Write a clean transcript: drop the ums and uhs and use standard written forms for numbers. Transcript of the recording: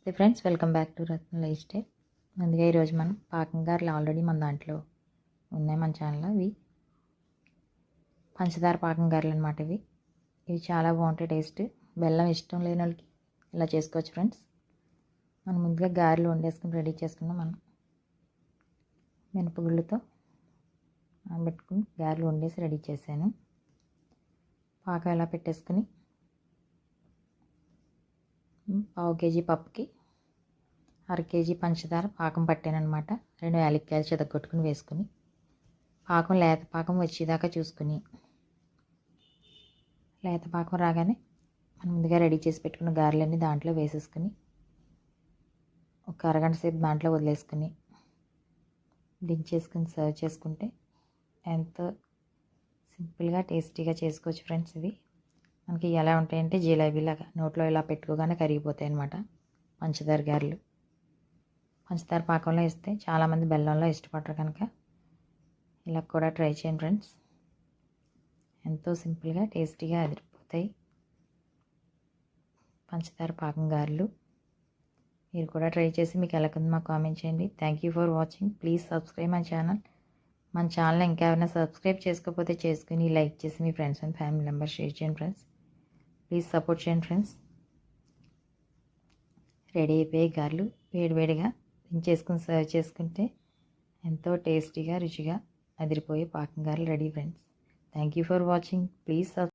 నమస్తే friends, welcome back to Ratna life style. అందుకే ఈరోజు మనం పాకం గారెలు ఆల్రెడీ మన దాంట్లో ఉన్నాయి మన ఛానల్లో. ఇవి పంచదార పాకం గారెలు అనమాట. ఇవి చాలా బాగుంటాయి టేస్ట్. బెల్లం ఇష్టం లేని వాళ్ళకి ఇలా చేసుకోవచ్చు ఫ్రెండ్స్. మనం ముందుగా గారెలు వండేసుకుని రెడీ చేసుకున్నాం. మనం మినపగుళ్ళతో పెట్టుకుని గారెలు వండేసి రెడీ చేశాను. పాకం ఎలా పెట్టేసుకుని పావు కేజీ పప్పుకి అర కేజీ పంచదార పాకం పట్టాను అనమాట. 2 యాలక్కాయలు చెదగొట్టుకుని వేసుకుని పాకం లేత పాకం వచ్చేదాకా చూసుకుని, లేత పాకం రాగానే మనం ముందుగా రెడీ చేసి పెట్టుకున్న గారెలన్నీ దాంట్లో వేసేసుకుని ఒక అరగంట సేపు దాంట్లో వదిలేసుకుని దించేసుకుని సర్వ్ చేసుకుంటే ఎంతో సింపుల్గా టేస్టీగా చేసుకోవచ్చు ఫ్రెండ్స్. ఇవి మనకి ఎలా ఉంటాయంటే జిలేబీలాగా నోట్లో ఇలా పెట్టుకోగానే కరిగిపోతాయి అన్నమాట పంచదార గారెలు. పంచదార పాకంలో వేస్తే చాలామంది బెల్లంలో ఇష్టపడరు కనుక ఇలా కూడా ట్రై చేయండి ఫ్రెండ్స్. ఎంతో సింపుల్గా టేస్టీగా అదిరిపోతాయి పంచదార పాకం గారెలు. మీరు కూడా ట్రై చేసి మీకు ఎలాగుంది మాకు కామెంట్ చేయండి. Thank you for watching. Please subscribe my channel. మన ఛానల్ ఇంకా ఎవరైనా సబ్స్క్రైబ్ చేసుకోకపోతే చేసుకుని లైక్ చేసి మీ friends and family members share చేయండి ఫ్రెండ్స్. ప్లీజ్ సపోర్ట్ చేయండి ఫ్రెండ్స్. రెడీ అయిపోయి గారెలు వేడివేడిగా దించేసుకుని సర్వ్ చేసుకుంటే ఎంతో టేస్టీగా రుచిగా అదిరిపోయే పాకం గారెలు ready friends. Thank you for watching. Please